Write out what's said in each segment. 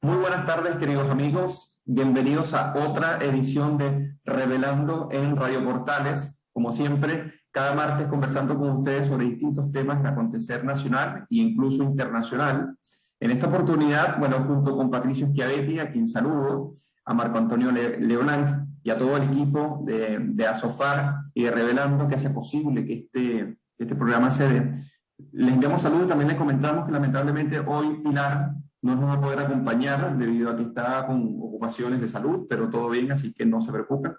Muy buenas tardes, queridos amigos. Bienvenidos a otra edición de Revelando en Radio Portales. Como siempre, cada martes conversando con ustedes sobre distintos temas del acontecer nacional e incluso internacional. En esta oportunidad, bueno, junto con Patricio Schiavetti, a quien saludo, a Marco Antonio Leblanc y a todo el equipo de Asofar y de Revelando, que hace posible que este programa se dé. Les enviamos saludos y también les comentamos que lamentablemente hoy Pilar no nos va a poder acompañar debido a que está con ocupaciones de salud, pero todo bien, así que no se preocupen.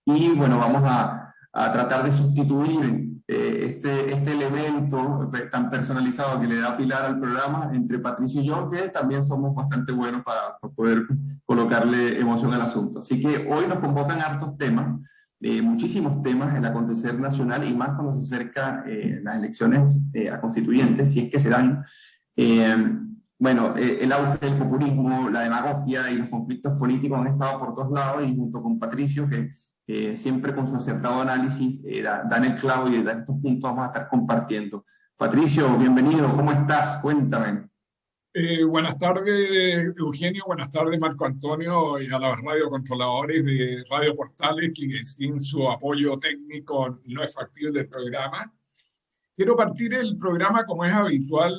Y bueno, vamos a tratar de sustituir este elemento tan personalizado que le da Pilar al programa entre Patricio y yo, que también somos bastante buenos para poder colocarle emoción al asunto. Así que hoy nos convocan hartos temas, muchísimos temas del acontecer nacional y más cuando se acercan las elecciones a constituyentes, si es que se dan. Bueno, el auge del populismo, la demagogia y los conflictos políticos han estado por todos lados y junto con Patricio, que siempre con su acertado análisis dan el clavo y de estos puntos vamos a estar compartiendo. Patricio, bienvenido, ¿cómo estás? Cuéntame. Buenas tardes, Eugenio, buenas tardes, Marco Antonio, y a los radiocontroladores de Radio Portales, que sin su apoyo técnico no es factible el programa. Quiero partir el programa, como es habitual,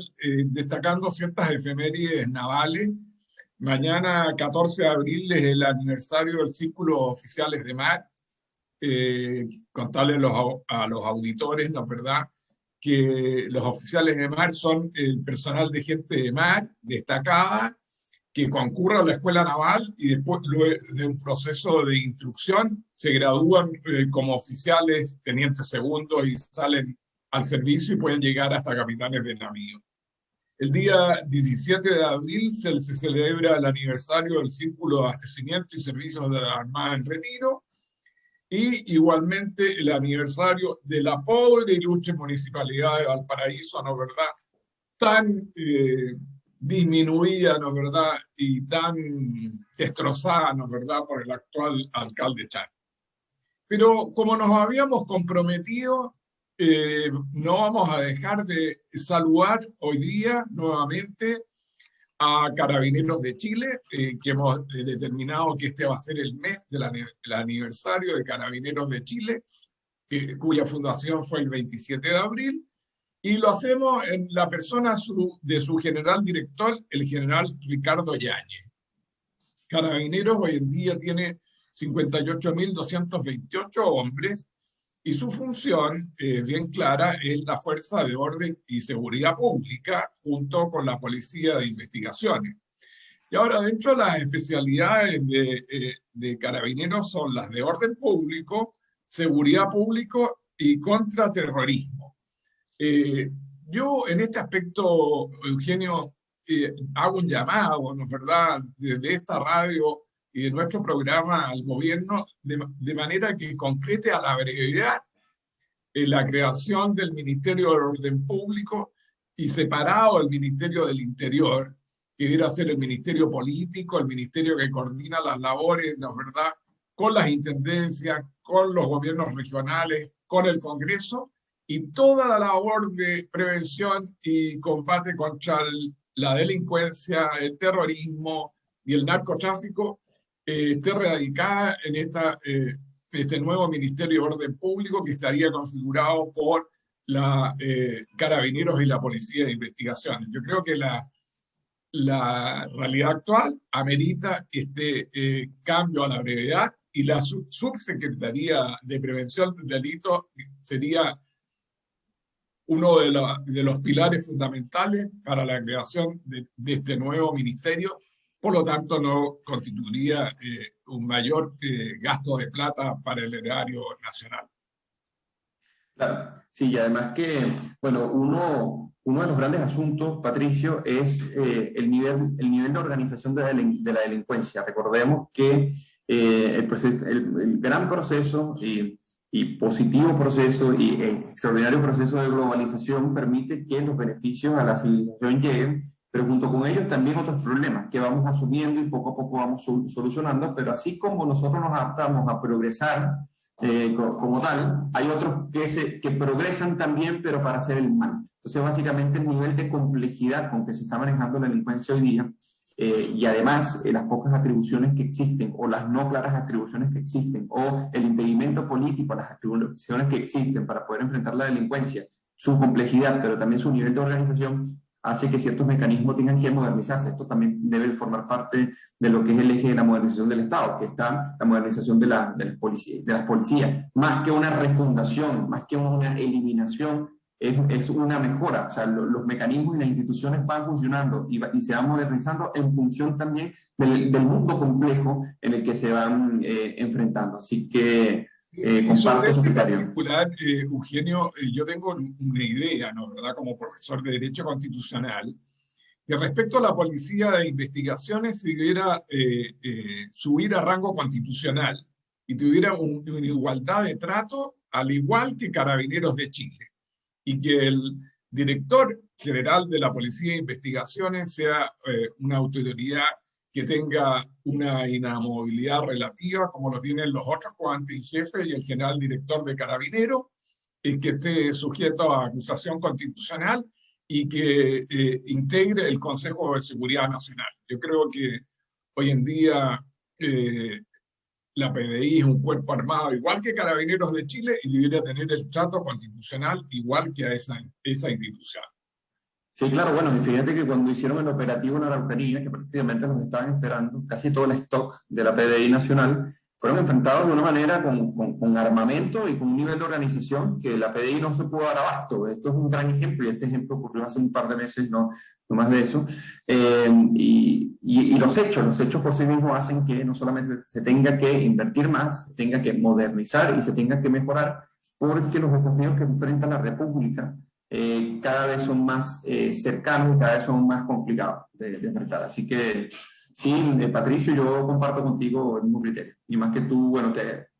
destacando ciertas efemérides navales. Mañana, 14 de abril, es el aniversario del Círculo Oficiales de Mar. Contarles a los auditores, ¿no es verdad?, que los oficiales de mar son el personal de gente de mar destacada que concurre a la escuela naval y después de un proceso de instrucción se gradúan como oficiales, tenientes segundos y salen al servicio y pueden llegar hasta capitanes de navío. El día 17 de abril se celebra el aniversario del Círculo de Abastecimiento y Servicios de la Armada en Retiro y igualmente el aniversario de la pobre y ilustre Municipalidad de Valparaíso, ¿no es verdad?, tan disminuida, ¿no es verdad?, y tan destrozada, ¿no es verdad?, por el actual alcalde Char. Pero como nos habíamos comprometido, no vamos a dejar de saludar hoy día nuevamente a Carabineros de Chile, que hemos determinado que este va a ser el mes del aniversario de Carabineros de Chile, cuya fundación fue el 27 de abril, y lo hacemos en la persona de su general director, el general Ricardo Yáñez. Carabineros hoy en día tiene 58.228 hombres, y su función, bien clara, es la fuerza de orden y seguridad pública junto con la policía de investigaciones. Y ahora, dentro de las especialidades de Carabineros son las de orden público, seguridad pública y contraterrorismo. Yo en este aspecto, Eugenio, hago un llamado, ¿no es verdad?, desde esta radio y de nuestro programa al gobierno, de manera que concrete a la brevedad la creación del Ministerio de Orden Público y separado el Ministerio del Interior, que debiera ser el Ministerio Político, el ministerio que coordina las labores, ¿no es verdad?, con las intendencias, con los gobiernos regionales, con el Congreso, y toda la labor de prevención y combate contra la delincuencia, el terrorismo y el narcotráfico esté radicada en este nuevo Ministerio de Orden Público que estaría configurado por la Carabineros y la Policía de Investigaciones. Yo creo que la realidad actual amerita este cambio a la brevedad y la Subsecretaría de Prevención del Delito sería uno de los pilares fundamentales para la creación de este nuevo ministerio. Por lo tanto, no constituiría un mayor gasto de plata para el erario nacional. Claro, sí, y además que, bueno, uno de los grandes asuntos, Patricio, es el nivel de organización de la delincuencia. Recordemos que el gran proceso y positivo proceso y extraordinario proceso de globalización permite que los beneficios a la civilización lleguen, pero junto con ellos también otros problemas que vamos asumiendo y poco a poco vamos solucionando, pero así como nosotros nos adaptamos a progresar como tal, hay otros que progresan también, pero para hacer el mal. Entonces, básicamente, el nivel de complejidad con que se está manejando la delincuencia hoy día y además las pocas atribuciones que existen o las no claras atribuciones que existen o el impedimento político a las atribuciones que existen para poder enfrentar la delincuencia, su complejidad, pero también su nivel de organización, hace que ciertos mecanismos tengan que modernizarse. Esto también debe formar parte de lo que es el eje de la modernización del Estado, que está la modernización de las policías. Más que una refundación, más que una eliminación, es una mejora. O sea, los mecanismos y las instituciones van funcionando y se van modernizando en función también del mundo complejo en el que se van enfrentando. Así que Y sobre comparto tu este criterio. particular, Eugenio, yo tengo una idea, ¿no? ¿Verdad? Como profesor de Derecho Constitucional, que respecto a la policía de investigaciones se debiera subir a rango constitucional y tuviera una igualdad de trato, al igual que Carabineros de Chile, y que el director general de la Policía de Investigaciones sea una autoridad que tenga una inamovilidad relativa, como lo tienen los otros comandantes en jefe y el general director de Carabineros, y que esté sujeto a acusación constitucional y que integre el Consejo de Seguridad Nacional. Yo creo que hoy en día la PDI es un cuerpo armado igual que Carabineros de Chile y debería tener el trato constitucional igual que a esa institución. Sí, claro, bueno, y fíjate que cuando hicieron el operativo en Araucanía, que prácticamente nos estaban esperando, casi todo el stock de la PDI nacional, fueron enfrentados de una manera con armamento y con un nivel de organización que la PDI no se pudo dar abasto. Esto es un gran ejemplo, y este ejemplo ocurrió hace un par de meses, no más de eso. Y los hechos por sí mismos hacen que no solamente se tenga que invertir más, se tenga que modernizar y se tenga que mejorar, porque los desafíos que enfrenta la República cada vez son más cercanos y cada vez son más complicados de enfrentar. Así que sí, Patricio, yo comparto contigo el mismo criterio. Y más que tú, bueno,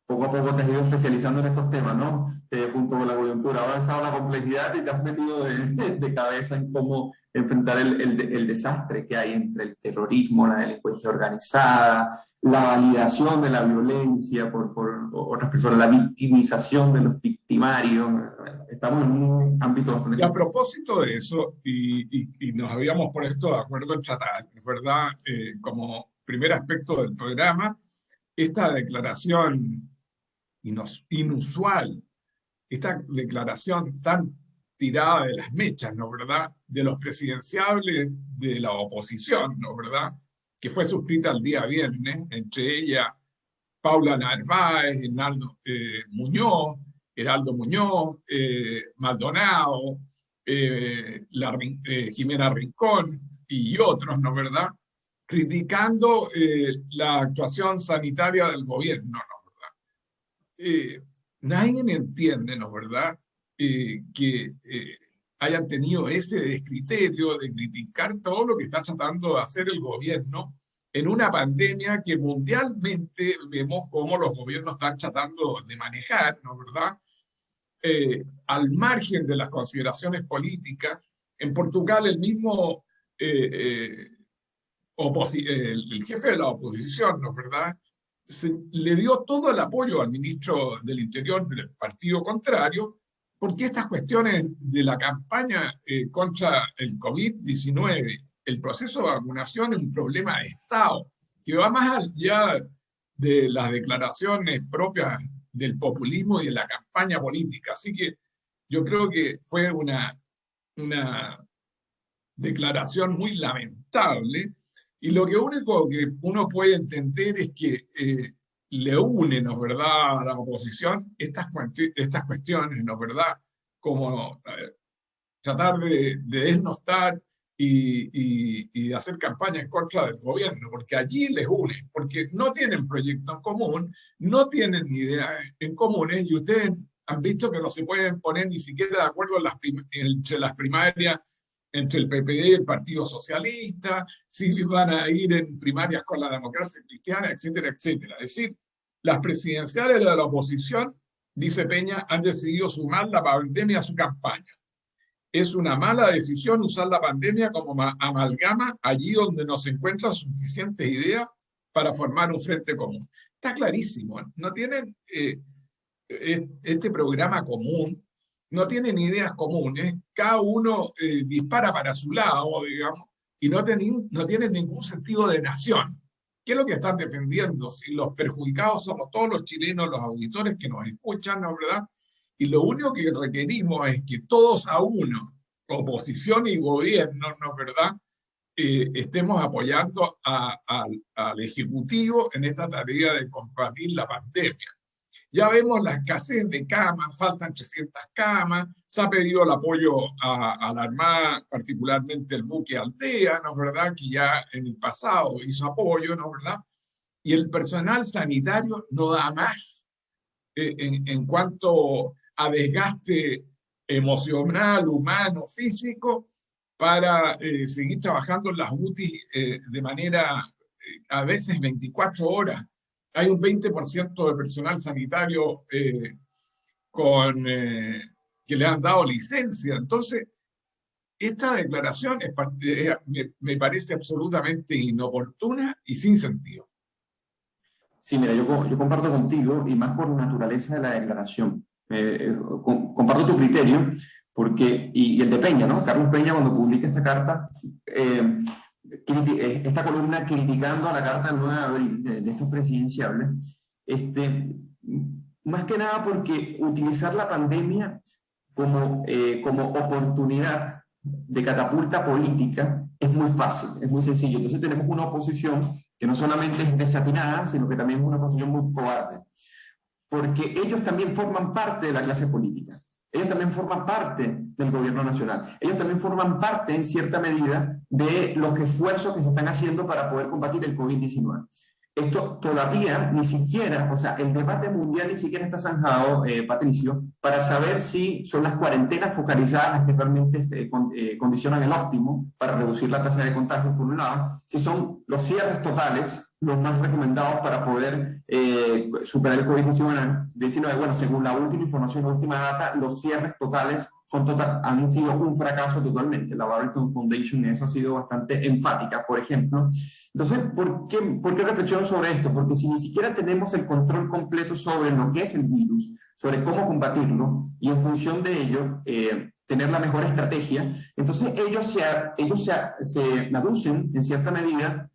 poco a poco te has ido especializando en estos temas, ¿no? Junto con la coyuntura, ha avanzado la complejidad y te has metido de cabeza en cómo enfrentar el desastre que hay entre el terrorismo, la delincuencia organizada, la validación de la violencia por otras personas, la victimización de los victimarios. Estamos en un ámbito bastante Y a complejo. propósito de eso, y nos habíamos puesto de acuerdo en tratar, es verdad, como primer aspecto del programa, esta declaración inusual, esta declaración tan tirada de las mechas, ¿no verdad?, de los presidenciables de la oposición, ¿no verdad?, que fue suscrita el día viernes, entre ella Paula Narváez, Heraldo Muñoz, Maldonado, Jimena Rincón y otros, ¿no verdad?, criticando la actuación sanitaria del gobierno, ¿no verdad? Nadie entiende, ¿no verdad?, que hayan tenido ese descriterio de criticar todo lo que está tratando de hacer el gobierno en una pandemia que mundialmente vemos cómo los gobiernos están tratando de manejar, ¿no verdad?, al margen de las consideraciones políticas. En Portugal el mismo el jefe de la oposición, ¿no verdad?, le dio todo el apoyo al ministro del Interior del partido contrario, porque estas cuestiones de la campaña contra el COVID-19, el proceso de vacunación es un problema de Estado, que va más allá de las declaraciones propias del populismo y de la campaña política. Así que yo creo que fue una declaración muy lamentable, y lo que único que uno puede entender es que le une, ¿no es verdad?, a la oposición estas cuestiones, ¿no es verdad?, como tratar de desnostar y hacer campaña en contra del gobierno, porque allí les une, porque no tienen proyectos en común, no tienen ideas en comunes, y ustedes han visto que no se pueden poner ni siquiera de acuerdo entre las primarias entre el PPD y el Partido Socialista, si van a ir en primarias con la Democracia Cristiana, etcétera, etcétera. Es decir, las presidenciales de la oposición, dice Peña, han decidido sumar la pandemia a su campaña. Es una mala decisión usar la pandemia como amalgama allí donde no se encuentran suficientes ideas para formar un frente común. Está clarísimo, no tienen este programa común, no tienen ideas comunes, cada uno dispara para su lado, digamos, y no tienen ningún sentido de nación. ¿Qué es lo que están defendiendo? Si los perjudicados somos todos los chilenos, los auditores que nos escuchan, ¿no es verdad? Y lo único que requerimos es que todos a uno, oposición y gobierno, ¿no es verdad?, estemos apoyando al Ejecutivo en esta tarea de combatir la pandemia. Ya vemos la escasez de camas, faltan 300 camas, se ha pedido el apoyo a la Armada, particularmente el buque Aldea, ¿no es verdad?, que ya en el pasado hizo apoyo, ¿no es verdad? Y el personal sanitario no da más en cuanto a desgaste emocional, humano, físico, para seguir trabajando en las UTI de manera, a veces 24 horas. Hay un 20% de personal sanitario que le han dado licencia. Entonces, esta declaración me parece absolutamente inoportuna y sin sentido. Sí, mira, yo comparto contigo, y más por la naturaleza de la declaración. Comparto tu criterio, porque, y el de Peña, ¿no? Carlos Peña, cuando publica esta carta, esta columna criticando a la carta del 9 de abril de estos presidenciables, más que nada porque utilizar la pandemia como oportunidad de catapulta política es muy fácil, es muy sencillo. Entonces tenemos una oposición que no solamente es desatinada, sino que también es una oposición muy cobarde, porque ellos también forman parte de la clase política, ellos también forman parte del gobierno nacional, ellos también forman parte en cierta medida de los esfuerzos que se están haciendo para poder combatir el COVID-19. Esto todavía ni siquiera, o sea, el debate mundial ni siquiera está zanjado, Patricio, para saber si son las cuarentenas focalizadas las que realmente condicionan el óptimo para reducir la tasa de contagios, por un lado, si son los cierres totales los más recomendados para poder superar el COVID-19. Bueno, según la última información, la última data, los cierres totales han sido un fracaso totalmente. La Barrington Foundation en eso ha sido bastante enfática, por ejemplo. Entonces, ¿por qué reflexiono sobre esto? Porque si ni siquiera tenemos el control completo sobre lo que es el virus, sobre cómo combatirlo, y en función de ello, tener la mejor estrategia, entonces ellos se aducen, en cierta medida,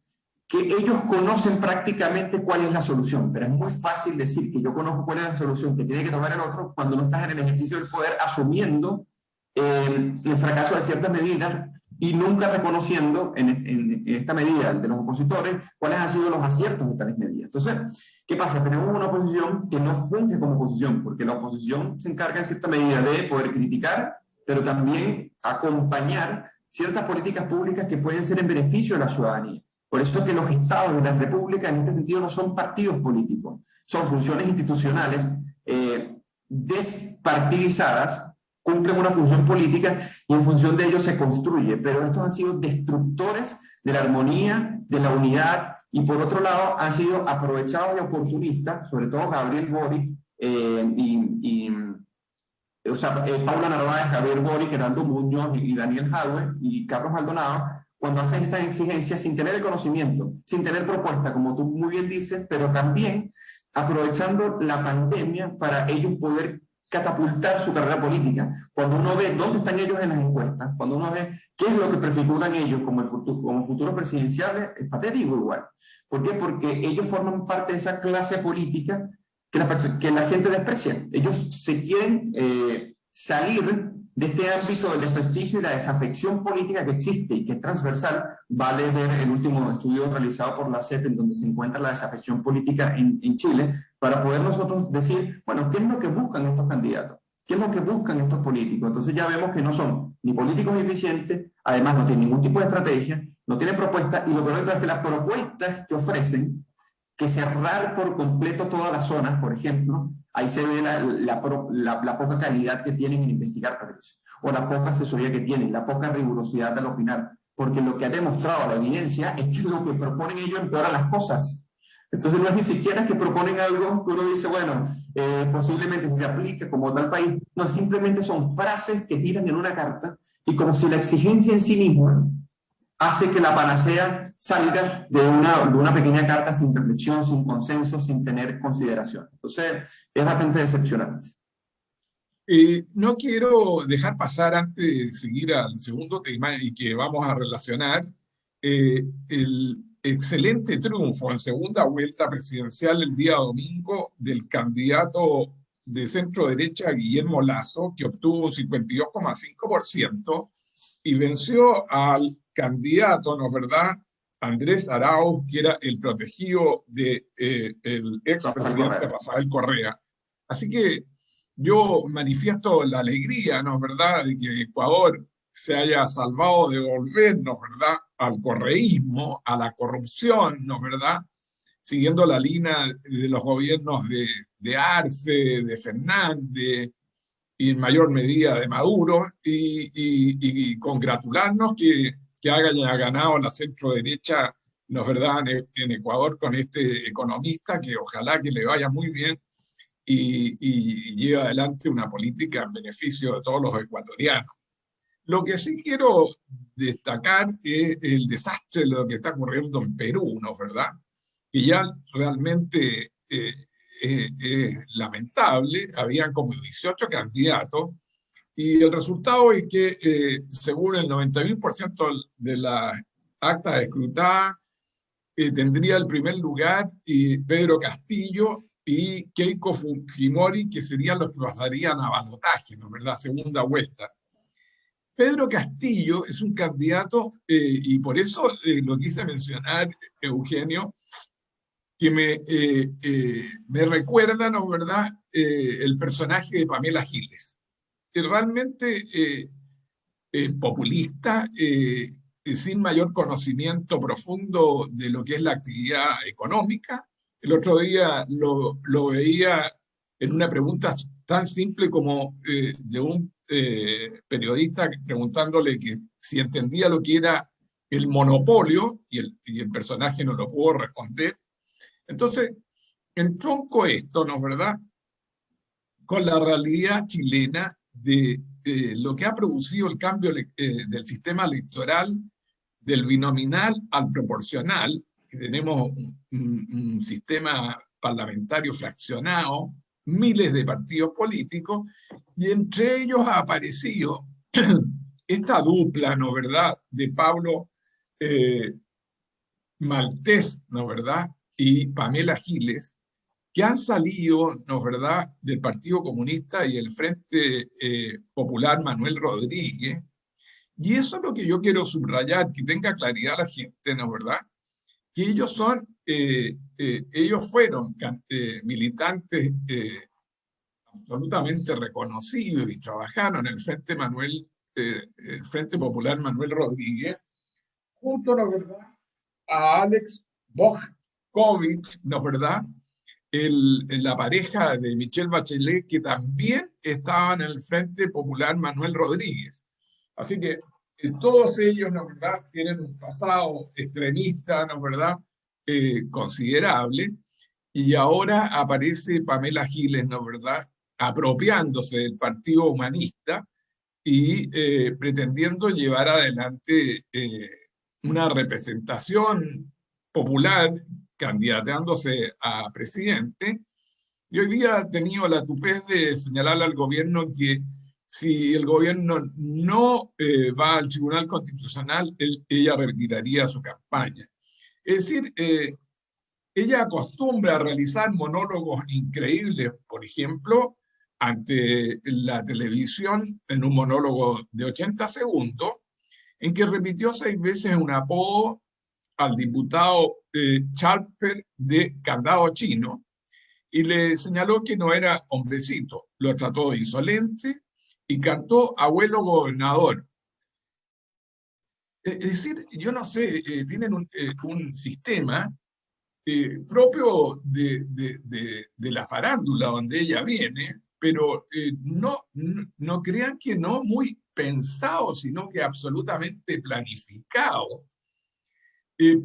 que ellos conocen prácticamente cuál es la solución, pero es muy fácil decir que yo conozco cuál es la solución que tiene que tomar el otro cuando no estás en el ejercicio del poder asumiendo el fracaso de ciertas medidas y nunca reconociendo en esta medida de los opositores cuáles han sido los aciertos de tales medidas. Entonces, ¿qué pasa? Tenemos una oposición que no funge como oposición, porque la oposición se encarga en cierta medida de poder criticar, pero también acompañar ciertas políticas públicas que pueden ser en beneficio de la ciudadanía. Por eso es que los estados de la república en este sentido no son partidos políticos, son funciones institucionales despartidizadas, cumplen una función política y en función de ello se construye, pero estos han sido destructores de la armonía, de la unidad, y por otro lado han sido aprovechados de oportunistas, sobre todo Gabriel Boric Paula Narváez, Gabriel Boric, Gerardo Muñoz y Daniel Jadwe y Carlos Maldonado, cuando hacen estas exigencias sin tener el conocimiento, sin tener propuesta, como tú muy bien dices, pero también aprovechando la pandemia para ellos poder catapultar su carrera política. Cuando uno ve dónde están ellos en las encuestas, cuando uno ve qué es lo que prefiguran ellos como futuros presidenciales, es patético igual. ¿Por qué? Porque ellos forman parte de esa clase política que la gente desprecia. Ellos se quieren salir de este ámbito del desprestigio y la desafección política que existe y que es transversal. Vale ver el último estudio realizado por la CEP en donde se encuentra la desafección política en Chile, para poder nosotros decir, bueno, ¿qué es lo que buscan estos candidatos? ¿Qué es lo que buscan estos políticos? Entonces ya vemos que no son ni políticos eficientes, además no tienen ningún tipo de estrategia, no tienen propuestas, y lo peor es que las propuestas que ofrecen, que cerrar por completo todas las zonas, por ejemplo, ahí se ve la poca calidad que tienen en investigar, Patricio, o la poca asesoría que tienen, la poca rigurosidad al opinar, porque lo que ha demostrado la evidencia es que lo que proponen ellos empeora las cosas. Entonces no es ni siquiera que proponen algo que uno dice, bueno, posiblemente se aplique como tal país, no, simplemente son frases que tiran en una carta, y como si la exigencia en sí misma hace que la panacea salga de una pequeña carta sin reflexión, sin consenso, sin tener consideración. Entonces, es bastante decepcionante. No quiero dejar pasar, antes de seguir al segundo tema y que vamos a relacionar, el excelente triunfo en segunda vuelta presidencial el día domingo del candidato de centro derecha Guillermo Lasso, que obtuvo un 52,5% y venció al candidato, ¿no es verdad?, Andrés Arauz, que era el protegido del expresidente Rafael Correa. Así que yo manifiesto la alegría, ¿no es verdad?, de que Ecuador se haya salvado de volvernos, ¿verdad?, al correísmo, a la corrupción, ¿no es verdad?, siguiendo la línea de los gobiernos de Arce, de Fernández, y en mayor medida de Maduro, y congratularnos que haya ganado la centro derecha, ¿no es verdad?, en Ecuador con este economista que ojalá que le vaya muy bien y lleve adelante una política en beneficio de todos los ecuatorianos. Lo que sí quiero destacar es el desastre de lo que está ocurriendo en Perú, ¿no es verdad?, que ya realmente es lamentable. Habían como 18 candidatos y el resultado es que según el 91% de las actas escrutadas tendría el primer lugar Pedro Castillo y Keiko Fujimori, que serían los que pasarían a balotaje, ¿no es verdad?, segunda vuelta. Pedro Castillo es un candidato, y por eso lo quise mencionar, Eugenio, que me recuerda, ¿no es verdad?, el personaje de Pamela Giles, que realmente populista, sin mayor conocimiento profundo de lo que es la actividad económica. El otro día lo veía en una pregunta tan simple como de un periodista preguntándole que si entendía lo que era el monopolio, y el personaje no lo pudo responder. Entonces, entronco esto, ¿no es verdad?, con la realidad chilena de lo que ha producido el cambio del sistema electoral del binominal al proporcional, que tenemos un sistema parlamentario fraccionado, miles de partidos políticos, y entre ellos ha aparecido esta dupla, ¿no es verdad?, de Pablo Maltés, ¿no es verdad?, y Pamela Giles, que han salido, ¿no es verdad?, del Partido Comunista y el Frente Popular Manuel Rodríguez. Y eso es lo que yo quiero subrayar, que tenga claridad la gente, ¿no es verdad?, que ellos ellos fueron militantes absolutamente reconocidos y trabajaron en el el Frente Popular Manuel Rodríguez, junto, ¿no es verdad?, a Alex Bojkovic, ¿no es verdad?, la pareja de Michelle Bachelet, que también estaba en el Frente Popular Manuel Rodríguez. Así que todos ellos, ¿no es verdad?, tienen un pasado extremista, ¿no es verdad?, considerable, y ahora aparece Pamela Giles, ¿no es verdad?, apropiándose del Partido Humanista y pretendiendo llevar adelante una representación popular, candidateándose a presidente. Y hoy día ha tenido la tupez de señalarle al gobierno que si el gobierno no va al Tribunal Constitucional, ella retiraría su campaña. Es decir, ella acostumbra a realizar monólogos increíbles, por ejemplo, ante la televisión, en un monólogo de 80 segundos, en que repitió 6 veces un apodo al diputado Charper de Candado Chino, y le señaló que no era hombrecito, lo trató de insolente y cantó abuelo gobernador. Es decir, yo no sé, tienen un sistema propio de la farándula donde ella viene, pero no crean que no muy pensado, sino que absolutamente planificado,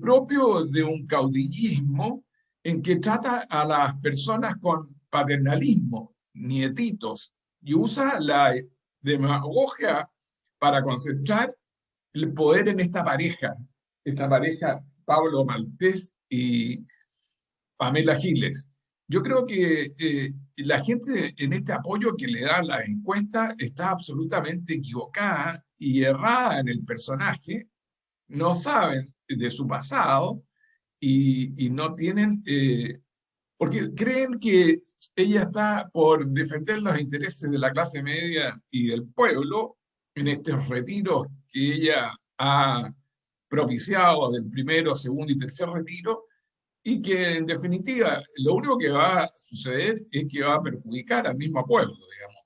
propio de un caudillismo en que trata a las personas con paternalismo, nietitos, y usa la demagogia para concentrar el poder en esta pareja Pablo Maltés y Pamela Giles. Yo creo que la gente en este apoyo que le da la encuesta está absolutamente equivocada y errada en el personaje. No saben de su pasado y no tienen, porque creen que ella está por defender los intereses de la clase media y del pueblo en estos retiros que ella ha propiciado del primero, segundo y tercer retiro, y que en definitiva lo único que va a suceder es que va a perjudicar al mismo pueblo, digamos.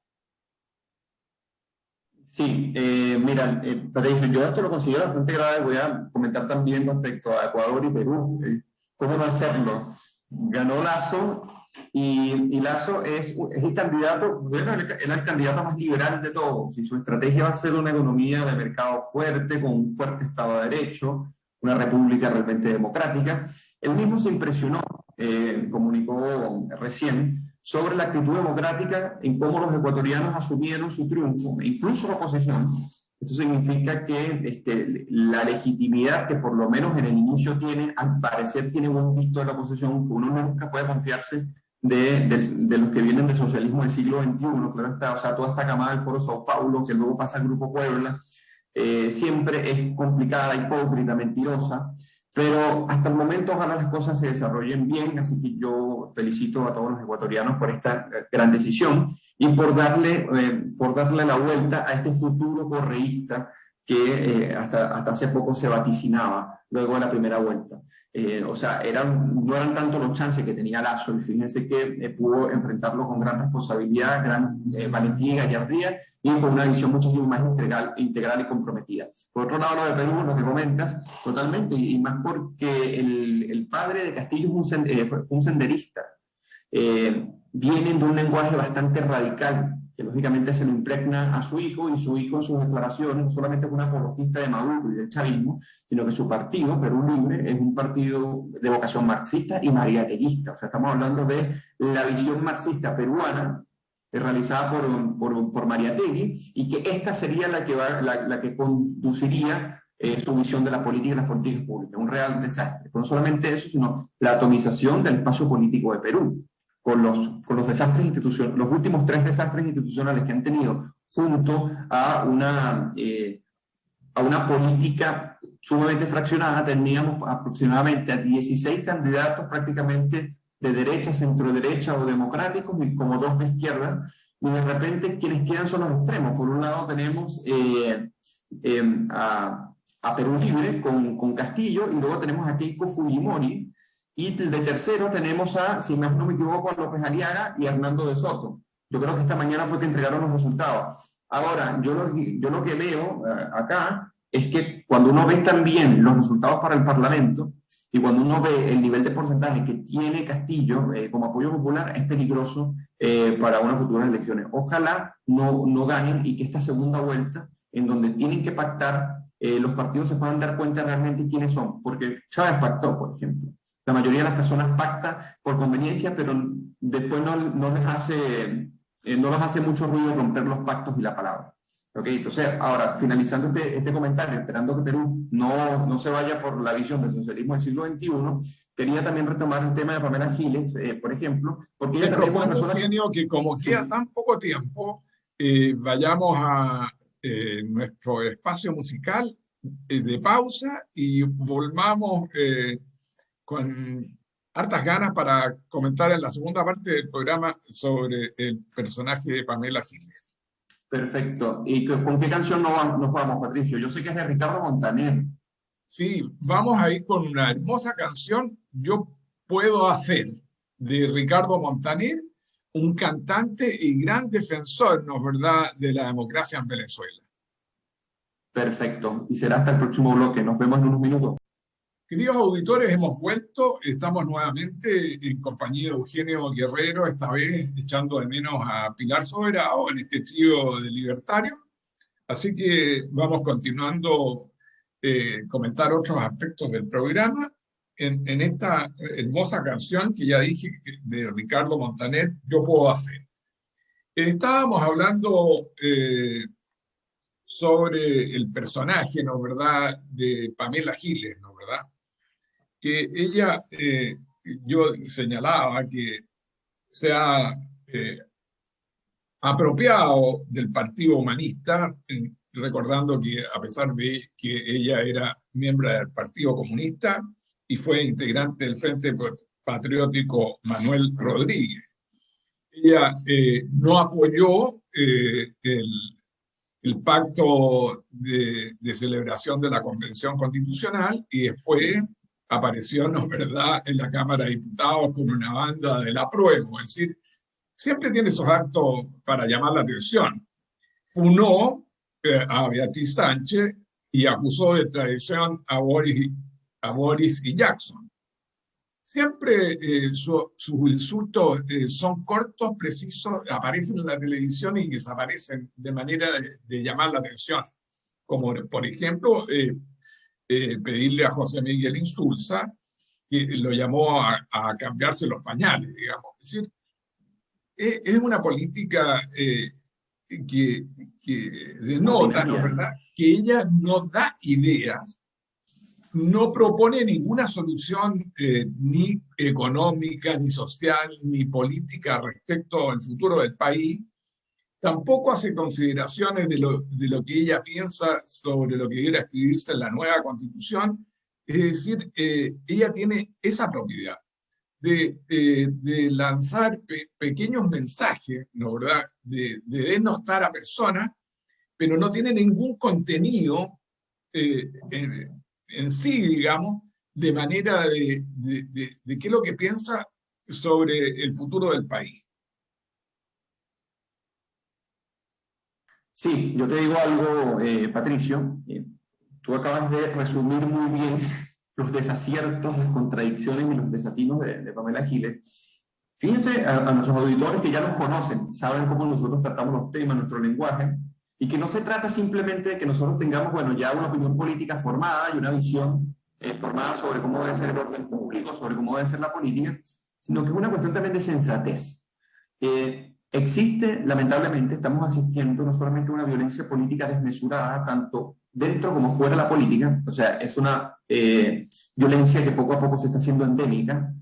Sí, mira, Patricio, yo esto lo considero bastante grave. Voy a comentar también respecto a Ecuador y Perú. ¿Cómo no hacerlo? Ganó Lazo y Lazo es el candidato, bueno, era el candidato más liberal de todos. Y su estrategia va a ser una economía de mercado fuerte, con un fuerte Estado de Derecho, una república realmente democrática. Él mismo se impresionó, comunicó recién, sobre la actitud democrática en cómo los ecuatorianos asumieron su triunfo, e incluso la oposición. Esto significa que la legitimidad que por lo menos en el inicio tiene, al parecer tiene buen visto de la oposición, que uno nunca puede confiarse de los que vienen del socialismo del siglo XXI, claro está, o sea, toda esta camada del Foro Sao Paulo, que luego pasa al Grupo Puebla, siempre es complicada, hipócrita, mentirosa, pero hasta el momento ojalá las cosas se desarrollen bien, así que yo felicito a todos los ecuatorianos por esta gran decisión y por darle la vuelta a este futuro correísta que hasta hace poco se vaticinaba luego de la primera vuelta. O sea, no eran tanto los chances que tenía Lazo, y fíjense que pudo enfrentarlo con gran responsabilidad, gran valentía y gallardía, y con una visión muchísimo más integral y comprometida. Por otro lado, lo de Perú, lo que comentas, totalmente, y más porque el padre de Castillo fue un senderista. Vienen de un lenguaje bastante radical, que lógicamente se lo impregna a su hijo, y su hijo en sus declaraciones no solamente es un apologista de Maduro y del chavismo, sino que su partido, Perú Libre, es un partido de vocación marxista y mariateguista. O sea, estamos hablando de la visión marxista peruana realizada por Mariátegui, y que esta sería la que conduciría su visión de la política y las políticas públicas. Un real desastre. Pero no solamente eso, sino la atomización del espacio político de Perú, con los desastres institucionales, los últimos 3 desastres institucionales que han tenido, junto a una política sumamente fraccionada. Teníamos aproximadamente a 16 candidatos prácticamente de derecha, centro-derecha o democráticos, y como 2 de izquierda, y de repente quienes quedan son los extremos. Por un lado tenemos a Perú Libre con Castillo, y luego tenemos a Keiko Fujimori, y de tercero tenemos si no me equivoco, a López Aliaga y Hernando de Soto. Yo creo que esta mañana fue que entregaron los resultados. Ahora, yo lo que veo acá es que cuando uno ve también los resultados para el Parlamento, y cuando uno ve el nivel de porcentaje que tiene Castillo como apoyo popular, es peligroso para unas futuras elecciones. Ojalá no ganen, y que esta segunda vuelta, en donde tienen que pactar, los partidos se puedan dar cuenta realmente quiénes son. Porque Chávez pactó, por ejemplo. La mayoría de las personas pacta por conveniencia, pero después no les hace mucho ruido romper los pactos y la palabra. ¿Okay? Entonces, ahora, finalizando este comentario, esperando que Perú no se vaya por la visión del socialismo del siglo XXI, quería también retomar el tema de Pamela Giles, por ejemplo, porque ella también es una persona... Eugenio, que como sí, queda tan poco tiempo, vayamos a nuestro espacio musical de pausa y volvamos con hartas ganas para comentar en la segunda parte del programa sobre el personaje de Pamela Giles. Perfecto. ¿Y con qué canción nos vamos, Patricio? Yo sé que es de Ricardo Montaner. Sí, vamos a ir con una hermosa canción, Yo Puedo Hacer, de Ricardo Montaner, un cantante y gran defensor, ¿no es verdad?, de la democracia en Venezuela. Perfecto. Y será hasta el próximo bloque. Nos vemos en unos minutos. Queridos auditores, hemos vuelto, estamos nuevamente en compañía de Eugenio Guerrero, esta vez echando de menos a Pilar Soberao en este trío de libertario. Así que vamos continuando, comentar otros aspectos del programa en esta hermosa canción que ya dije de Ricardo Montaner, Yo Puedo Hacer. Estábamos hablando sobre el personaje, ¿no es verdad?, de Pamela Giles, ¿no es verdad?, que ella, yo señalaba que se ha apropiado del Partido Humanista, recordando que a pesar de que ella era miembro del Partido Comunista y fue integrante del Frente Patriótico Manuel Rodríguez. Ella no apoyó el pacto de celebración de la Convención Constitucional y después apareció, ¿no es verdad?, en la Cámara de Diputados con una banda del apruebo. Es decir, siempre tiene esos actos para llamar la atención. Funó a Beatriz Sánchez y acusó de traición a Boris y Jackson. Siempre sus insultos son cortos, precisos, aparecen en la televisión y desaparecen de manera de llamar la atención. Como, por ejemplo, pedirle a José Miguel Insulza, que lo llamó a cambiarse los pañales, digamos. Es decir, es una política que denota, ¿no es verdad?, que ella no da ideas, no propone ninguna solución ni económica, ni social, ni política respecto al futuro del país. Tampoco hace consideraciones de lo que ella piensa sobre lo que debiera escribirse en la nueva Constitución. Es decir, ella tiene esa propiedad de lanzar pequeños mensajes, ¿no es verdad?, de denostar a personas, pero no tiene ningún contenido en sí, digamos, de manera de qué es lo que piensa sobre el futuro del país. Sí, yo te digo algo, Patricio. Tú acabas de resumir muy bien los desaciertos, las contradicciones y los desatinos de Pamela Giles. Fíjense a nuestros auditores que ya nos conocen, saben cómo nosotros tratamos los temas, nuestro lenguaje, y que no se trata simplemente de que nosotros tengamos, bueno, ya una opinión política formada y una visión formada sobre cómo debe ser el orden público, sobre cómo debe ser la política, sino que es una cuestión también de sensatez. Existe, lamentablemente, estamos asistiendo no solamente a una violencia política desmesurada, tanto dentro como fuera de la política, o sea, es una violencia que poco a poco se está haciendo endémica,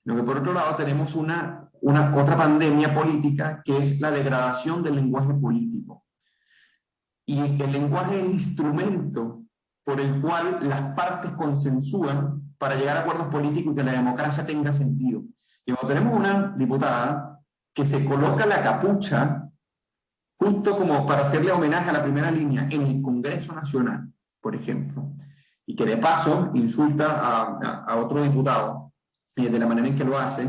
sino que por otro lado tenemos otra pandemia política que es la degradación del lenguaje político. Y el lenguaje es el instrumento por el cual las partes consensúan para llegar a acuerdos políticos y que la democracia tenga sentido. Y cuando tenemos una diputada que se coloca la capucha justo como para hacerle homenaje a la primera línea en el Congreso Nacional, por ejemplo, y que de paso insulta a otro diputado de la manera en que lo hace,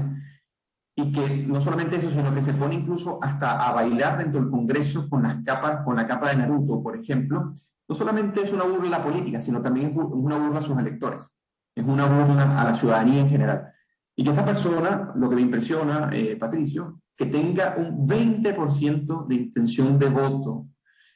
y que no solamente eso, sino que se pone incluso hasta a bailar dentro del Congreso con la capa de Naruto, por ejemplo, no solamente es una burla política, sino también es una burla a sus electores, es una burla a la ciudadanía en general. Y que esta persona, lo que me impresiona, Patricio, que tenga un 20% de intención de voto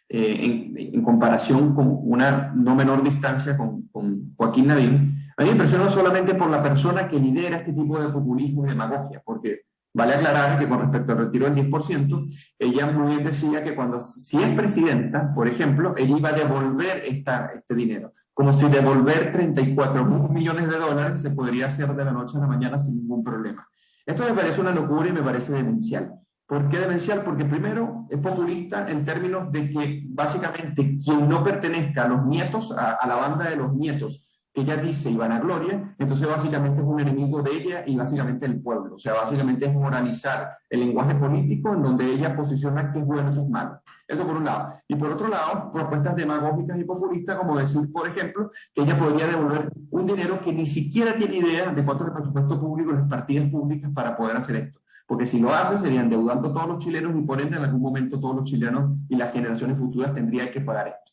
en comparación con una no menor distancia con Joaquín Lavín. A mí me impresiona no solamente por la persona que lidera este tipo de populismo y demagogia, porque vale aclarar que con respecto al retiro del 10%, ella muy bien decía que si es presidenta, por ejemplo, ella iba a devolver este dinero, como si devolver 34.000 millones de dólares se podría hacer de la noche a la mañana sin ningún problema. Esto me parece una locura y me parece demencial. ¿Por qué demencial? Porque primero es populista en términos de que básicamente quien no pertenezca a los nietos, a la banda de los nietos, que ella dice y vanagloria, entonces básicamente es un enemigo de ella y básicamente del pueblo. O sea, básicamente es moralizar el lenguaje político en donde ella posiciona qué es bueno y qué es malo. Eso por un lado. Y por otro lado, propuestas demagógicas y populistas, como decir, por ejemplo, que ella podría devolver un dinero que ni siquiera tiene idea de cuánto es el presupuesto público y las partidas públicas para poder hacer esto. Porque si lo hace, serían endeudando a todos los chilenos y por ende en algún momento todos los chilenos y las generaciones futuras tendrían que pagar esto.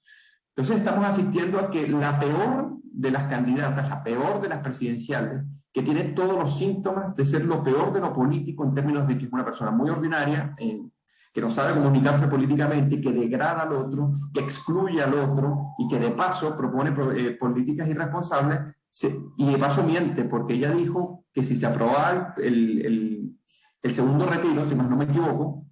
Entonces estamos asistiendo a que la peor de las candidatas, la peor de las presidenciales, que tiene todos los síntomas de ser lo peor de lo político en términos de que es una persona muy ordinaria, que no sabe comunicarse políticamente, que degrada al otro, que excluye al otro y que de paso propone políticas irresponsables y de paso miente, porque ella dijo que si se aprobaba el segundo retiro, si más no me equivoco,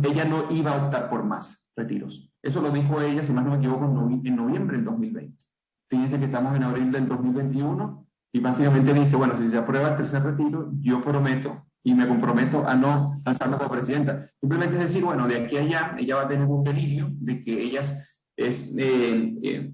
ella no iba a optar por más retiros. Eso lo dijo ella, si más no me equivoco, en noviembre del 2020. Fíjense que estamos en abril del 2021 y básicamente dice, bueno, si se aprueba el tercer retiro, yo prometo y me comprometo a no lanzarme como presidenta. Simplemente es decir, bueno, de aquí a allá ella va a tener un delirio de que ellas es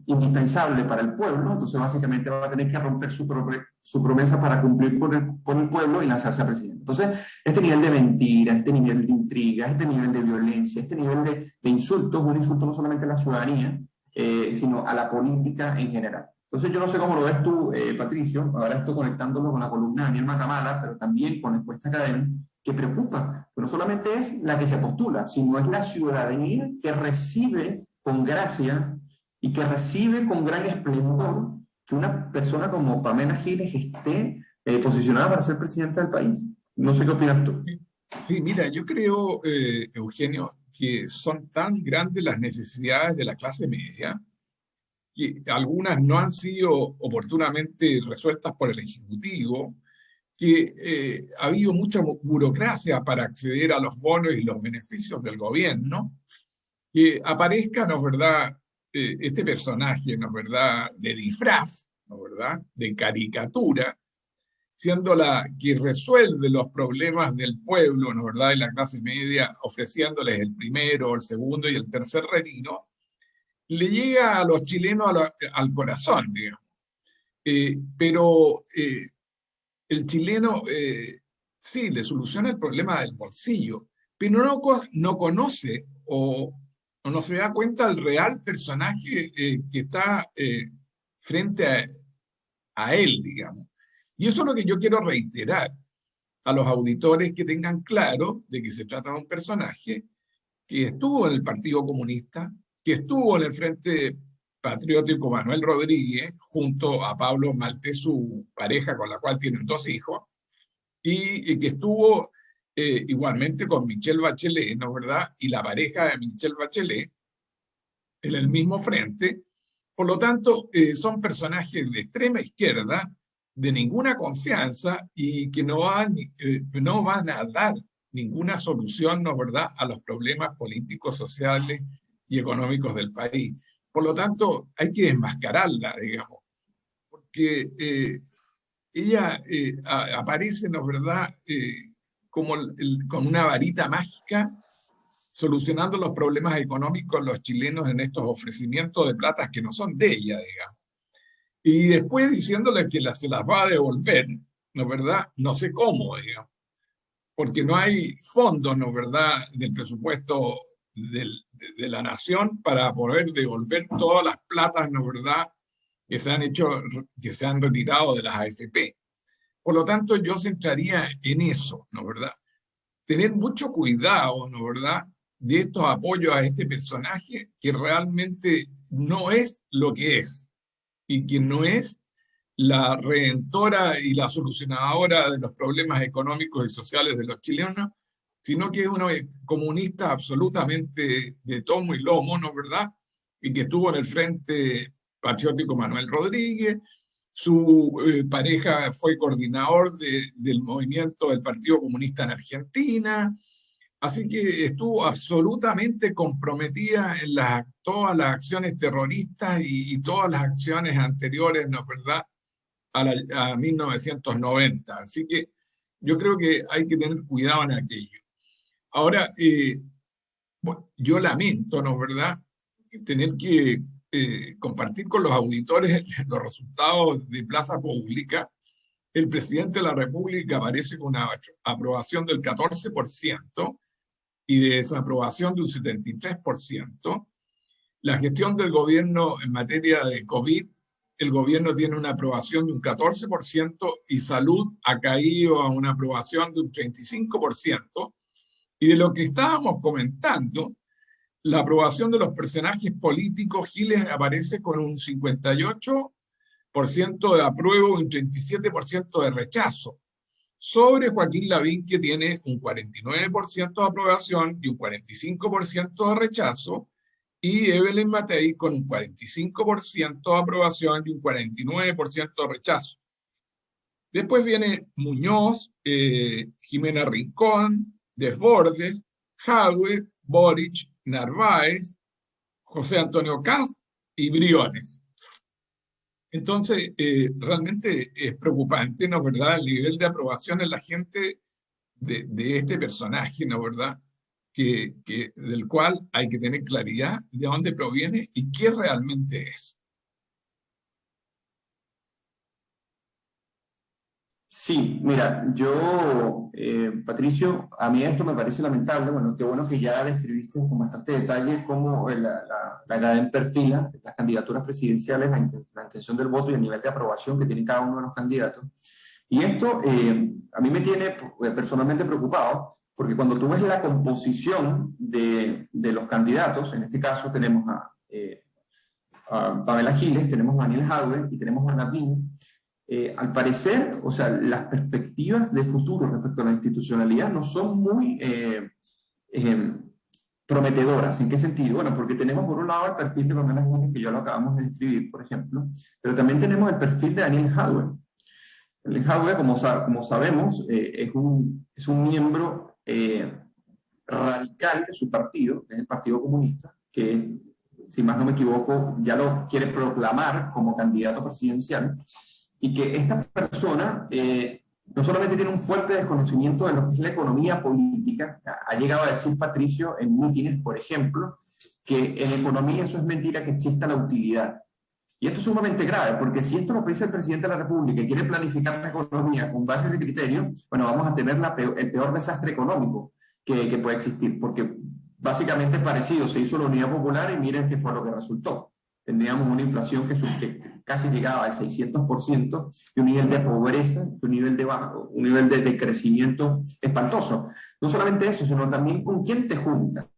indispensable para el pueblo, entonces básicamente va a tener que romper su promesa para cumplir con el pueblo y lanzarse a presidente. Entonces, este nivel de mentira, este nivel de intriga, este nivel de violencia, este nivel de insultos, un insulto no solamente a la ciudadanía, sino a la política en general. Entonces, yo no sé cómo lo ves tú, Patricio, ahora estoy conectándolo con la columna de Daniel Matamala, pero también con la encuesta académica, que preocupa, pero no solamente es la que se postula, sino es la ciudadanía que recibe con gracia y que recibe con gran esplendor que una persona como Pamela Giles esté posicionada para ser presidenta del país. No sé qué opinas tú. Sí, mira, yo creo, Eugenio, que son tan grandes las necesidades de la clase media que algunas no han sido oportunamente resueltas por el Ejecutivo, que ha habido mucha burocracia para acceder a los bonos y los beneficios del gobierno, que aparezca, ¿no es verdad?, este personaje, ¿no es verdad?, de disfraz, ¿no es verdad?, de caricatura, siendo la que resuelve los problemas del pueblo, ¿no es verdad?, de la clase media, ofreciéndoles el primero, el segundo y el tercer retiro, le llega a los chilenos al corazón, digamos. Pero el chileno sí le soluciona el problema del bolsillo, pero no conoce o no se da cuenta del real personaje que está frente a él, digamos. Y eso es lo que yo quiero reiterar a los auditores, que tengan claro de que se trata de un personaje que estuvo en el Partido Comunista, que estuvo en el Frente Patriótico Manuel Rodríguez, junto a Pablo Maltés, su pareja con la cual tienen 2 hijos, y que estuvo igualmente con Michelle Bachelet, ¿no es verdad? Y la pareja de Michelle Bachelet en el mismo frente. Por lo tanto, son personajes de extrema izquierda, de ninguna confianza y que no van a dar ninguna solución, ¿no es verdad?, a los problemas políticos, sociales y económicos del país. Por lo tanto, hay que desmascararla, digamos, porque ella aparece, ¿no es verdad?, como con una varita mágica, solucionando los problemas económicos de los chilenos en estos ofrecimientos de platas que no son de ella, digamos. Y después diciéndole que se las va a devolver, ¿no es verdad? No sé cómo, digamos, porque no hay fondos, ¿no es verdad?, del presupuesto de la nación para poder devolver todas las platas, ¿no es verdad?, que se han retirado de las AFP. Por lo tanto, yo centraría en eso, ¿no es verdad? Tener mucho cuidado, ¿no es verdad?, de estos apoyos a este personaje que realmente no es lo que es y que no es la redentora y la solucionadora de los problemas económicos y sociales de los chilenos, sino que es una comunista absolutamente de tomo y lomo, ¿no es verdad?, y que estuvo en el Frente Patriótico Manuel Rodríguez. Su pareja fue coordinador del movimiento del Partido Comunista en Argentina, así que estuvo absolutamente comprometida en todas las acciones terroristas y todas las acciones anteriores, ¿no es verdad?, a 1990. Así que yo creo que hay que tener cuidado en aquello. Ahora, bueno, yo lamento, ¿no es verdad?, tener que compartir con los auditores los resultados de Plaza Pública. El presidente de la República aparece con una aprobación del 14% y de desaprobación de un 73%. La gestión del gobierno en materia de COVID, el gobierno tiene una aprobación de un 14% y salud ha caído a una aprobación de un 35%. Y de lo que estábamos comentando, la aprobación de los personajes políticos, Giles aparece con un 58% de apruebo y un 37% de rechazo, sobre Joaquín Lavín, que tiene un 49% de aprobación y un 45% de rechazo, y Evelyn Matei con un 45% de aprobación y un 49% de rechazo. Después viene Muñoz, Jimena Rincón, Desbordes, Jadwe, Boric, Narváez, José Antonio Kast y Briones. Entonces, realmente es preocupante, ¿no es verdad?, el nivel de aprobación en la gente de este personaje, ¿no es verdad?, del cual hay que tener claridad de dónde proviene y qué realmente es. Sí, mira, yo, Patricio, a mí esto me parece lamentable. Bueno, qué bueno que ya describiste con bastante detalle cómo la academia perfila las candidaturas presidenciales, la intención del voto y el nivel de aprobación que tiene cada uno de los candidatos. Y esto a mí me tiene personalmente preocupado, porque cuando tú ves la composición de los candidatos, en este caso tenemos a Pamela Giles, tenemos a Daniel Jadwe y tenemos a Lavín. Al parecer, o sea, las perspectivas de futuro respecto a la institucionalidad no son muy prometedoras. ¿En qué sentido? Bueno, porque tenemos por un lado el perfil de Pamela Giles, que ya lo acabamos de describir, por ejemplo, pero también tenemos el perfil de Daniel Jadwe. Daniel Jadwe, como sabemos, es un miembro radical de su partido, que es el Partido Comunista, que, si más no me equivoco, ya lo quiere proclamar como candidato presidencial. Y que esta persona no solamente tiene un fuerte desconocimiento de lo que es la economía política, ha llegado a decir Patricio en mítines, por ejemplo, que en economía eso es mentira, que exista la utilidad. Y esto es sumamente grave, porque si esto lo piensa el presidente de la República y quiere planificar la economía con base en ese criterio, bueno, vamos a tener el peor desastre económico que puede existir, porque básicamente parecido se hizo la Unidad Popular y miren qué fue lo que resultó. Teníamos una inflación que casi llegaba al 600% y un nivel de pobreza, un nivel de crecimiento espantoso. No solamente eso, sino también con quién te juntas.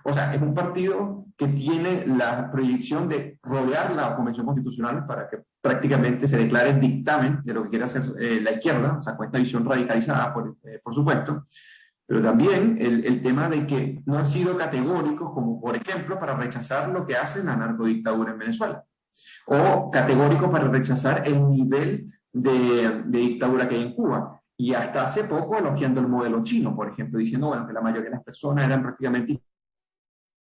O sea, es un partido que tiene la proyección de rodear la Convención Constitucional para que prácticamente se declare el dictamen de lo que quiere hacer la izquierda, o sea, con esta visión radicalizada, por supuesto. Pero también el tema de que no han sido categóricos, como por ejemplo para rechazar lo que hace la narcodictadura en Venezuela, o categóricos para rechazar el nivel de dictadura que hay en Cuba. Y hasta hace poco elogiando el modelo chino, por ejemplo, diciendo bueno, que la mayoría de las personas eran prácticamente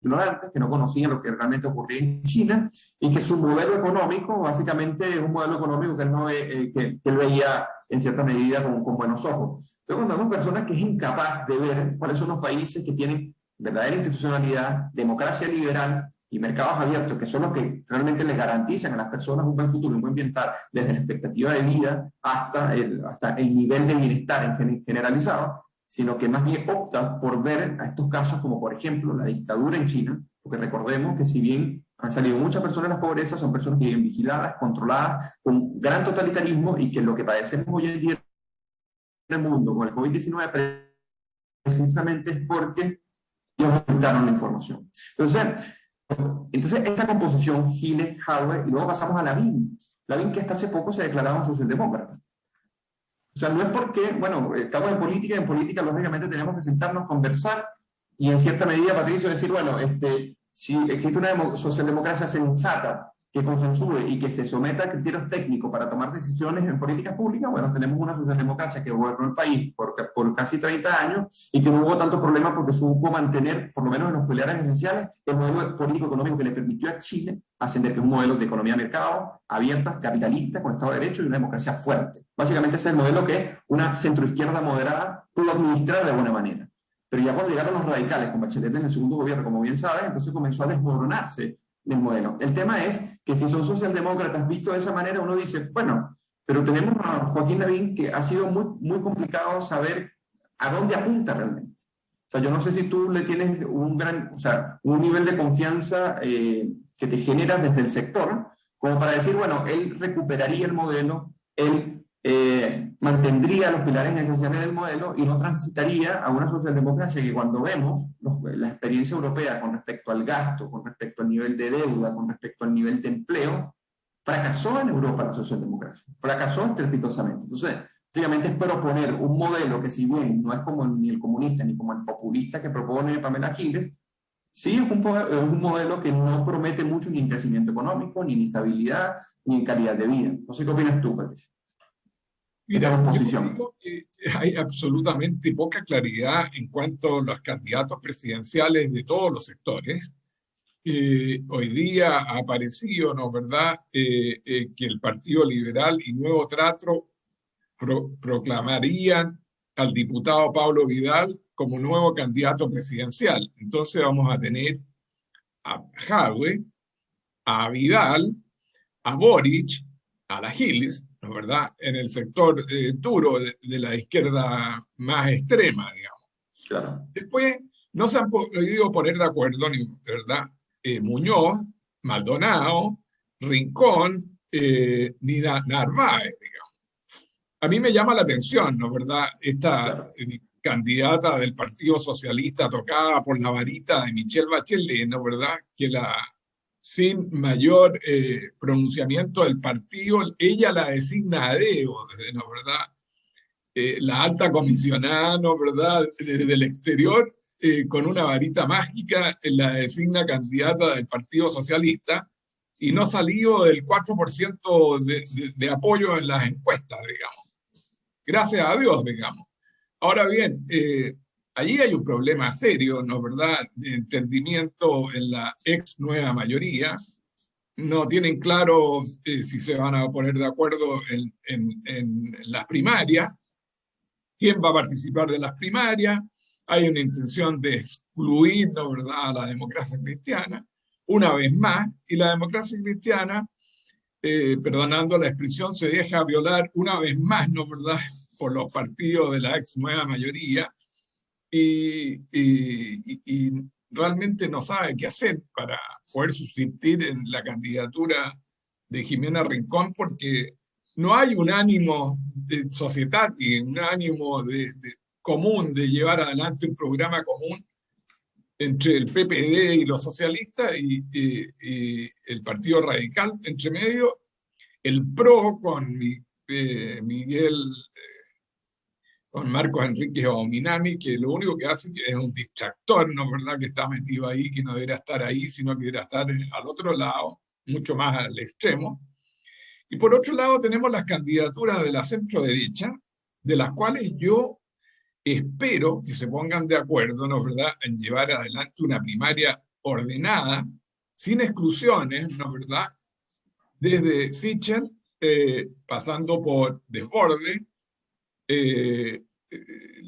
ignorantes, que no conocían lo que realmente ocurría en China, y que su modelo económico, básicamente, es un modelo económico que él, no que él veía en cierta medida con buenos ojos. Entonces, cuando vemos personas que es incapaz de ver cuáles son los países que tienen verdadera institucionalidad, democracia liberal y mercados abiertos, que son los que realmente les garantizan a las personas un buen futuro, un buen bienestar, desde la expectativa de vida hasta el nivel de bienestar generalizado, sino que más bien opta por ver a estos casos como, por ejemplo, la dictadura en China, porque recordemos que si bien han salido muchas personas de la pobreza, son personas que viven vigiladas, controladas, con gran totalitarismo, y que lo que padecemos hoy en día en el mundo con el COVID-19 precisamente es porque ellos ocultaron la información. Entonces esta composición, Giles, Jadwe, y luego pasamos a Lavín, que hasta hace poco se declaraba un socialdemócrata. O sea, no es porque, bueno, estamos y en política lógicamente tenemos que sentarnos, conversar, y en cierta medida, Patricio, decir, bueno, si existe una socialdemocracia sensata que consensúe y que se someta a criterios técnicos para tomar decisiones en políticas públicas, bueno, tenemos una socialdemocracia que gobernó el país por casi 30 años y que no hubo tantos problemas porque supo mantener, por lo menos en los pilares esenciales, el modelo político-económico que le permitió a Chile ascender, que es un modelo de economía de mercado, abierta, capitalista, con Estado de Derecho y una democracia fuerte. Básicamente ese es el modelo que una centroizquierda moderada pudo administrar de buena manera. Pero ya cuando llegaron los radicales con Bachelet en el segundo gobierno, como bien sabes, entonces comenzó a desmoronarse el modelo. El tema es que si son socialdemócratas vistos de esa manera, uno dice, bueno, pero tenemos a Joaquín Lavín, que ha sido muy, muy complicado saber a dónde apunta realmente. O sea, yo no sé si tú le tienes un nivel de confianza que te genera desde el sector, como para decir, bueno, él recuperaría el modelo, él mantendría los pilares esenciales del modelo y no transitaría a una socialdemocracia que, cuando vemos la experiencia europea con respecto al gasto, con respecto al nivel de deuda, con respecto al nivel de empleo, fracasó en Europa la socialdemocracia, fracasó estrepitosamente. Entonces, básicamente es proponer un modelo que, si bien no es como ni el comunista ni como el populista que propone Pamela Giles, sí es un modelo que no promete mucho ni en crecimiento económico, ni en estabilidad, ni en calidad de vida. No sé qué opinas tú, Patricio. Mira, yo digo que hay absolutamente poca claridad en cuanto a los candidatos presidenciales de todos los sectores. Hoy día ha aparecido, ¿no es verdad?, que el Partido Liberal y Nuevo Trato proclamarían al diputado Pablo Vidal como nuevo candidato presidencial. Entonces vamos a tener a Jadwe, a Vidal, a Boric, a la Giles, ¿no es verdad?, en el sector duro de la izquierda más extrema, digamos. Claro. Después no se han podido poner de acuerdo, ¿verdad? Muñoz, Maldonado, Rincón, ni Narváez, digamos. A mí me llama la atención, ¿no es verdad?, esta candidata del Partido Socialista tocada por la varita de Michelle Bachelet, ¿no es verdad?, que sin mayor pronunciamiento del partido, ella la designa a dedo, ¿no es verdad?, la alta comisionada, ¿no es verdad?, desde el exterior, con una varita mágica, la designa candidata del Partido Socialista, y no salió del 4% de apoyo en las encuestas, digamos. Gracias a Dios, digamos. Ahora bien, allí hay un problema serio, ¿no es verdad?, de entendimiento en la ex nueva mayoría. No tienen claro si se van a poner de acuerdo en las primarias, quién va a participar de las primarias. Hay una intención de excluir, ¿no es verdad?, a la democracia cristiana, una vez más, y la democracia cristiana, perdonando la expresión, se deja violar una vez más, ¿no es verdad?, por los partidos de la ex nueva mayoría, y realmente no sabe qué hacer para poder sustituir en la candidatura de Jimena Rincón, porque no hay un ánimo de sociedad y un ánimo común de llevar adelante un programa común entre el PPD y los socialistas y el Partido Radical entre medio, el PRO con Miguel, con Marcos Enríquez Ominami, que lo único que hace es un distractor, ¿no es verdad?, que está metido ahí, que no debería estar ahí, sino que debería estar al otro lado, mucho más al extremo. Y por otro lado tenemos las candidaturas de la centro-derecha, de las cuales yo espero que se pongan de acuerdo, ¿no es verdad?, en llevar adelante una primaria ordenada, sin exclusiones, ¿no es verdad?, desde Sichel, pasando por Desbordes,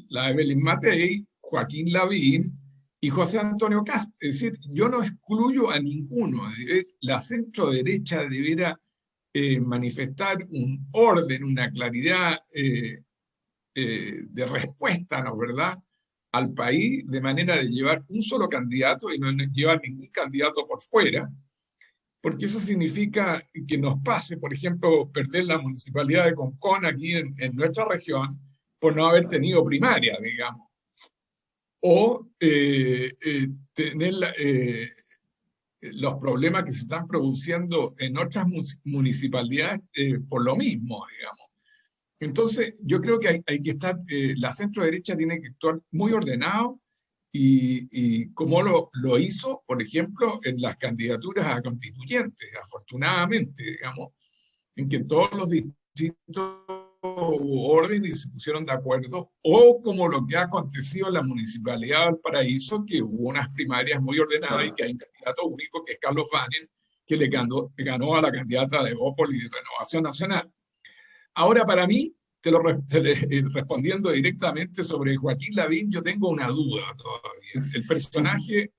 la Evelyn Matei, Joaquín Lavín y José Antonio Kast. Es decir, yo no excluyo a ninguno. La centro-derecha deberá manifestar un orden, una claridad de respuesta, ¿no es verdad?, al país, de manera de llevar un solo candidato y no llevar ningún candidato por fuera, porque eso significa que nos pase, por ejemplo, perder la municipalidad de Concón aquí en nuestra región por no haber tenido primaria, digamos, o tener los problemas que se están produciendo en otras municipalidades por lo mismo, digamos. Entonces, yo creo que hay que estar, la centro-derecha tiene que actuar muy ordenado y como lo hizo, por ejemplo, en las candidaturas a constituyentes, afortunadamente, digamos, en que todos los distritos hubo orden y se pusieron de acuerdo, o como lo que ha acontecido en la Municipalidad de Valparaíso, que hubo unas primarias muy ordenadas y que hay un candidato único, que es Carlos Vanen, que le ganó a la candidata de Bópoli de Renovación Nacional. Ahora, para mí, respondiendo directamente sobre Joaquín Lavín, yo tengo una duda todavía. El personaje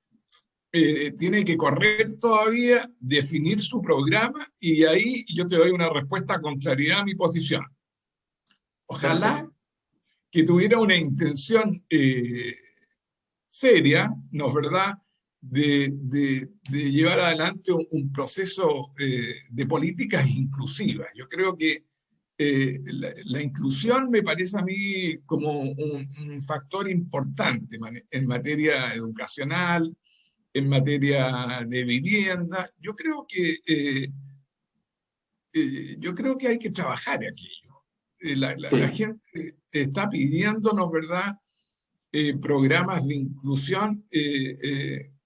tiene que correr todavía, definir su programa, y ahí yo te doy una respuesta con claridad a mi posición. Ojalá que tuviera una intención seria, ¿no es verdad?, de llevar adelante un proceso de políticas inclusivas. Yo creo que la inclusión me parece a mí como un factor importante en materia educacional, en materia de vivienda. Yo creo que hay que trabajar aquello. La gente está pidiéndonos, ¿verdad?, programas de inclusión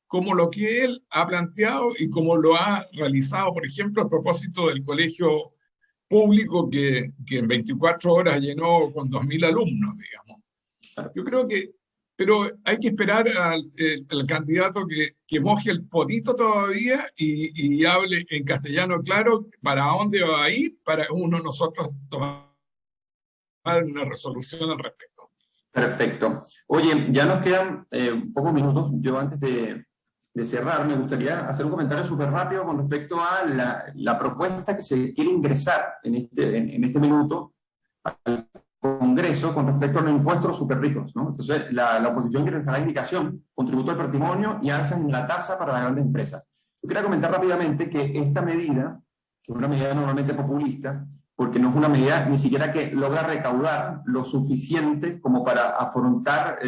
como lo que él ha planteado y como lo ha realizado, por ejemplo, a propósito del colegio público que en 24 horas llenó con 2.000 alumnos, digamos. Yo creo que, pero hay que esperar al candidato que moje el potito todavía y hable en castellano claro para dónde va a ir, para nosotros tomar una resolución al respecto. Perfecto. Oye, ya nos quedan pocos minutos. Yo antes de cerrar, me gustaría hacer un comentario súper rápido con respecto a la propuesta que se quiere ingresar en este minuto al Congreso con respecto a los impuestos súper ricos, ¿no? Entonces, la oposición quiere la indicación, contributo al patrimonio y alzan la tasa para las grandes empresas. Yo quería comentar rápidamente que esta medida, que es una medida normalmente populista, porque no es una medida ni siquiera que logra recaudar lo suficiente como para afrontar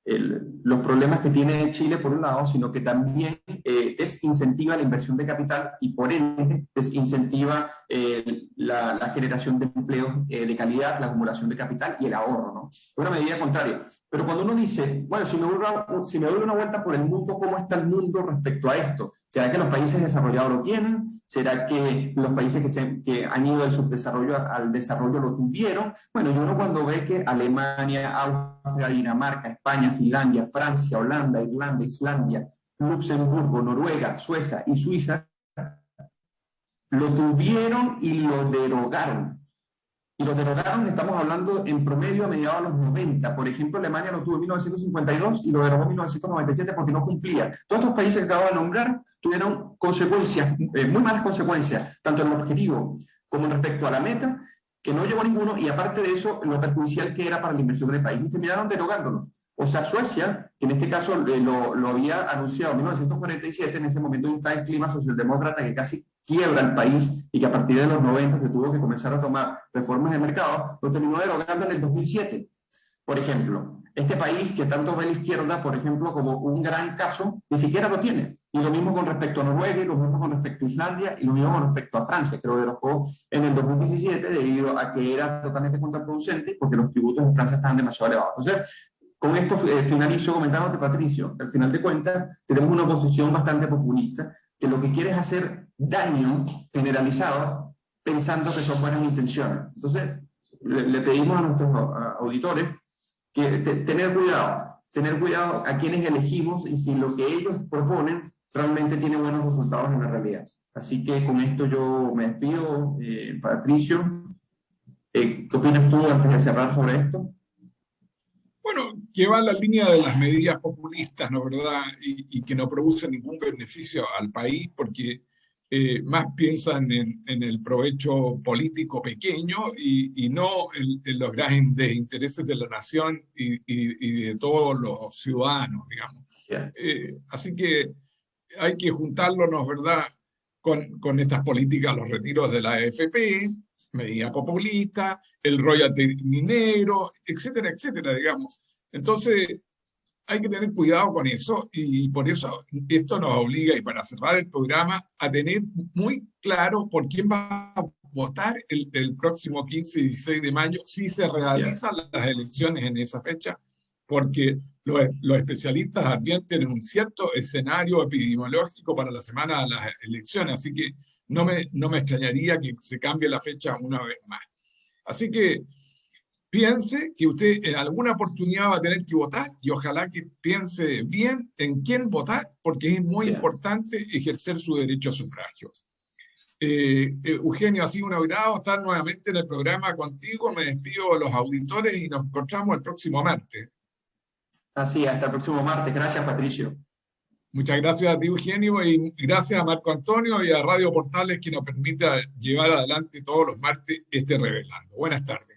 los problemas que tiene Chile por un lado, sino que también desincentiva la inversión de capital y por ende desincentiva la generación de empleos de calidad, la acumulación de capital y el ahorro, ¿no? Es una medida contraria. Pero cuando uno dice, bueno, si me doy una vuelta por el mundo, ¿cómo está el mundo respecto a esto? ¿Será que los países desarrollados lo tienen? ¿Será que los países que han ido del subdesarrollo al desarrollo lo tuvieron? Bueno, y uno cuando ve que Alemania, Austria, Dinamarca, España, Finlandia, Francia, Holanda, Irlanda, Islandia, Luxemburgo, Noruega, Suecia y Suiza lo tuvieron y lo derogaron. Y lo derogaron, estamos hablando en promedio a mediados de los 90. Por ejemplo, Alemania lo tuvo en 1952 y lo derogó en 1997 porque no cumplía. Todos estos países que acabo de nombrar tuvieron consecuencias, muy malas consecuencias, tanto en el objetivo como respecto a la meta, que no llegó a ninguno, y aparte de eso, lo perjudicial que era para la inversión del país. Y terminaron derogándolo. O sea, Suecia, que en este caso lo había anunciado en 1947, en ese momento ya estaba el clima socialdemócrata que casi quiebra el país y que a partir de los 90 se tuvo que comenzar a tomar reformas de mercado, lo terminó derogando en el 2007. Por ejemplo, este país que tanto ve la izquierda, por ejemplo, como un gran caso, ni siquiera lo tiene. Y lo mismo con respecto a Noruega, y lo mismo con respecto a Islandia, y lo mismo con respecto a Francia, que lo derogó en el 2017 debido a que era totalmente contraproducente porque los tributos en Francia estaban demasiado elevados. Entonces, con esto finalizo comentándote, Patricio, al final de cuentas tenemos una oposición bastante populista que lo que quiere es hacer daño generalizado pensando que son buenas intenciones. Entonces, le pedimos a nuestros auditores que tener cuidado a quienes elegimos y si lo que ellos proponen realmente tiene buenos resultados en la realidad. Así que con esto yo me despido, Patricio. ¿Qué opinas tú antes de cerrar sobre esto? Bueno, que va en la línea de las medidas populistas, ¿no, verdad? Y que no producen ningún beneficio al país porque más piensan en el provecho político pequeño y no en los grandes intereses de la nación y de todos los ciudadanos, digamos. Yeah. Así que hay que juntarlos, ¿verdad?, con estas políticas, los retiros de la AFP, medida populista, el royalty minero, etcétera, etcétera, digamos. Entonces, hay que tener cuidado con eso y por eso esto nos obliga, y para cerrar el programa, a tener muy claro por quién va a votar el próximo 15 y 16 de mayo si se realizan las elecciones en esa fecha, porque los especialistas advierten un cierto escenario epidemiológico para la semana de las elecciones, así que no me extrañaría que se cambie la fecha una vez más. Así que piense que usted en alguna oportunidad va a tener que votar y ojalá que piense bien en quién votar, porque es muy importante ejercer su derecho a sufragio. Eugenio, ha sido un agrado estar nuevamente en el programa contigo. Me despido de los auditores y nos encontramos el próximo martes. Así, hasta el próximo martes. Gracias, Patricio. Muchas gracias a ti, Eugenio, y gracias a Marco Antonio y a Radio Portales que nos permita llevar adelante todos los martes este Revelando. Buenas tardes.